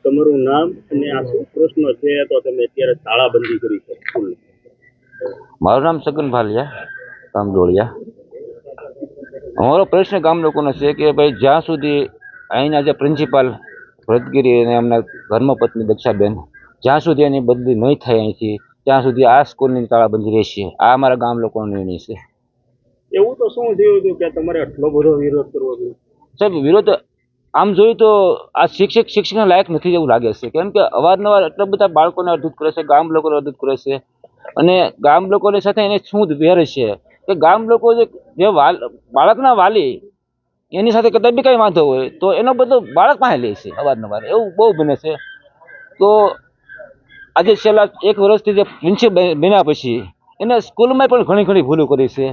તમારું નામ અને આ શું પ્રશ્ન છે તો તમે અત્યારે તાળાબંધી કરી છે સ્કૂલ? મારું નામ સગન ભાલિયા, ગામ ડોળિયા. અમારો પ્રશ્ન ગામ લોકોનો છે કે ભાઈ જ્યાં સુધી અહીંના જે પ્રિન્સિપાલ ભરતગીરી અને એમના ધર્મપત્ની દક્ષાબેન, જ્યાં સુધી એની બદલી નહીં થાય અહીંથી, ત્યાં સુધી આ સ્કૂલની તાળાબંધી રહેશે. આ અમારા ગામ લોકોનો નિર્ણય છે. એવું તો શું થયું હતું કે તમારે આટલો બધો વિરોધ કરવો જોઈએ? સાહેબ, વિરોધ આમ જોઈએ તો આ શિક્ષકના લાયક નથી એવું લાગે છે. કેમ કે અવારનવાર એટલા બધા બાળકોને અડધૂત કરે છે, ગામ લોકોને અડધૂત કરે છે. અને ગામ લોકોની સાથે એને શું વેર છે કે ગામ લોકો જે બાળકના વાલી એની સાથે કદાચ બી કંઈ વાંધો હોય તો એનો બધો બાળક પાસે લે છે અવારનવાર. એવું બહુ બને છે. તો આજે છેલ્લા 1 વર્ષથી જે પ્રિન્સિપલ બન્યા પછી એને સ્કૂલમાં પણ ઘણી ભૂલો કરી છે.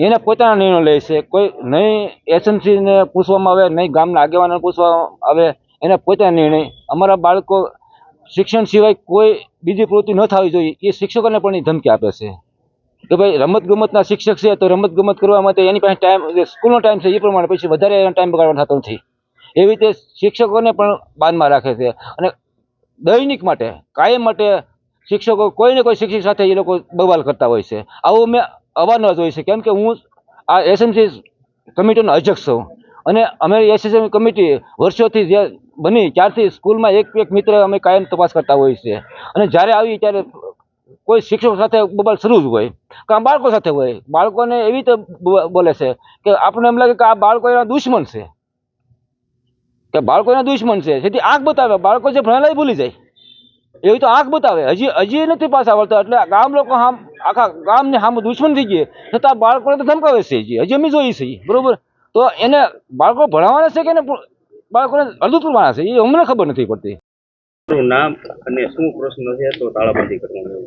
એને પોતાના નિર્ણય લે છે. કોઈ નહીં એસએમસીને પૂછવામાં આવે, નહીં ગામના આગેવાનોને પૂછવામાં આવે. એને પોતાના નિર્ણય. અમારા બાળકો શિક્ષણ સિવાય કોઈ બીજી પ્રવૃત્તિ ન થવી જોઈએ એ શિક્ષકોને પણ ધમકી આપે છે કે ભાઈ રમતગમતના શિક્ષક છે તો રમતગમત કરવા માટે એની પાસે ટાઈમ, સ્કૂલનો ટાઈમ છે એ પ્રમાણે પછી વધારે એનો ટાઈમ બગાડવાનો થતો નથી. એવી રીતે શિક્ષકોને પણ બાંધમાં રાખે છે. અને દૈનિક માટે, કાયમ માટે શિક્ષકો કોઈને કોઈ શિક્ષક સાથે એ લોકો બવાલ કરતા હોય છે. આવું મેં અવારનવાર જોઈ છે. કેમ કે હું આ એસએમસી કમિટીનો અધ્યક્ષ છું અને અમારી એસએમસી કમિટી વર્ષોથી જે બની ત્યારથી સ્કૂલમાં એક મિત્ર અમે કાયમ તપાસ કરતા હોઈએ છીએ. અને જ્યારે આવી ત્યારે કોઈ શિક્ષકો સાથે બબાલ શરૂ જ હોય, કાં બાળકો સાથે હોય. બાળકોને એવી રીતે બોલે છે કે આપણને એમ લાગે કે આ બાળકો એના દુશ્મન છે, કે બાળકો એના દુશ્મન છે. જેથી આંખ બતાવે, બાળકો જે ભણેલા ભૂલી જાય એવી તો આંખ બતાવે. હજી નથી પાસ આવડતા એટલે ગામ લોકો આખા ગામને સામે દુશ્મન થઈ ગયે છતાં બાળકોને તો ધમકાવે છે. હજી અમે જોઈએ છીએ, બરોબર. તો એને બાળકો ભણાવવાના છે કે એને બાળકોને અડધું કરવાના છે એ અમને ખબર નથી પડતી. તમારું નામ અને શું પ્રશ્ન છે તો તાળાબંધી કરવાનું?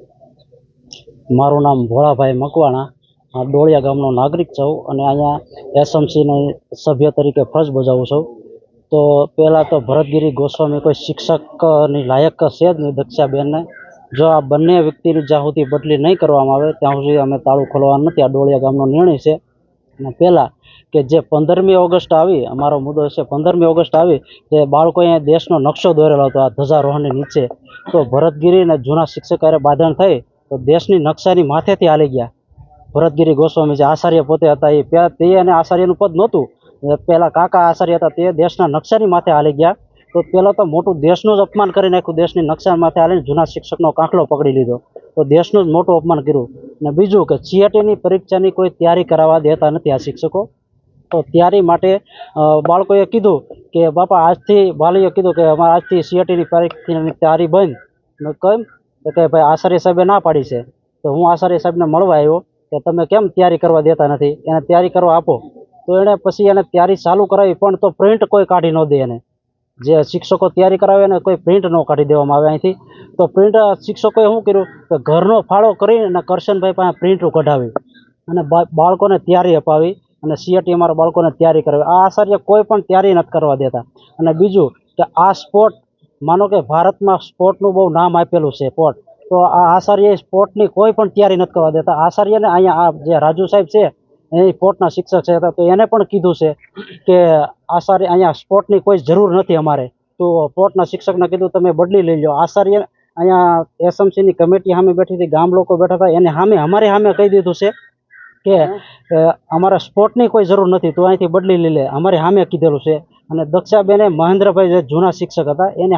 મારું નામ ભોળાભાઈ મકવાણા, ડોળિયા ગામનો નાગરિક છું અને અહીંયા એસએમસીના સભ્ય તરીકે ફરજ બજાવું છું. તો પહેલાં તો ભરતગીરી ગોસ્વામી કોઈ શિક્ષકની લાયક છે જ નહીં, દક્ષાબેનને. જો આ બંને વ્યક્તિની જ્યાં સુધી બદલી નહીં કરવામાં આવે ત્યાં સુધી અમે તાળું ખોલવાનું નથી. આ ડોળિયા ગામનો નિર્ણય છે. અને પહેલાં કે જે 15મી ઓગસ્ટ આવી, અમારો મુદ્દો છે 15મી ઓગસ્ટ આવી, જે બાળકોએ દેશનો નકશો દોરેલો હતો આ ધ્વજારોહણની નીચે. તો ભરતગીરી અને જૂના શિક્ષક હારે બાંધણ થઈ તો દેશની નકશાની માથેથી હાલી ગયા. ભરતગીરી ગોસ્વામી જે આચાર્ય પોતે હતા એ તે અને આચાર્યનું પદ નહોતું. પહેલાં કાકા આચાર્ય હતા તે દેશના નકશાની માથે હાલી ગયા. તો પહેલાં તો મોટું દેશનું જ અપમાન કરી નાખ્યું. દેશની નકશા માથે હાલીને જૂના શિક્ષકનો કાંખલો પકડી લીધો. તો દેશનું જ મોટું અપમાન કર્યું. અને બીજું કે CATની પરીક્ષાની કોઈ તૈયારી કરાવવા દેતા નથી આ શિક્ષકો. તો તૈયારી માટે બાળકોએ કીધું કે બાપા આજથી, વાલીએ કીધું કે અમારે આજથી CATની પરીક્ષાની તૈયારી બંધ. કેમ તો કે ભાઈ આચાર્ય સાહેબે ના પાડી છે. તો હું આચાર્ય સાહેબને મળવા આવ્યો કે તમે કેમ તૈયારી કરવા દેતા નથી, એને તૈયારી કરવા આપો. તો એણે પછી એને તૈયારી ચાલુ કરાવી પણ તો પ્રિન્ટ કોઈ કાઢી ન દે. એને જે શિક્ષકો તૈયારી કરાવે ને કોઈ પ્રિન્ટ ન કાઢી દેવામાં આવે અહીંથી. તો પ્રિન્ટ શિક્ષકોએ શું કર્યું કે ઘરનો ફાળો કરીને કરશનભાઈ પાસે પ્રિન્ટ કઢાવી અને બાળકોને તૈયારી અપાવી અને CAT અમારા બાળકોને તૈયારી કરાવી. આ આચાર્ય કોઈ પણ તૈયારી નથી કરવા દેતા. અને બીજું કે આ સ્પોર્ટ, માનો કે ભારતમાં સ્પોર્ટનું બહુ નામ આપેલું છે સ્પોર્ટ, તો આ આચાર્ય સ્પોર્ટની કોઈ પણ તૈયારી નથી કરવા દેતા. આચાર્યને અહીંયા આ જે રાજુ સાહેબ છે એ સ્પોર્ટના શિક્ષક છે, તો એને પણ કીધું છે કે આચાર્ય અહીંયા સ્પોર્ટની કોઈ જરૂર નથી અમારે. તો સ્પોર્ટના શિક્ષકને કીધું તમે બદલી લઈ લો. આચાર્ય અહીંયા એસએમસીની કમિટી સામે બેઠી હતી, ગામ લોકો બેઠા હતા, એને અમારી સામે કહી દીધું છે કે અમારે સ્પોર્ટની કોઈ જરૂર નથી, તો અહીંથી બદલી લઈ લે. અમારી સામે કીધેલું છે. અને દક્ષાબેને મહેન્દ્રભાઈ જે જૂના શિક્ષક હતા એને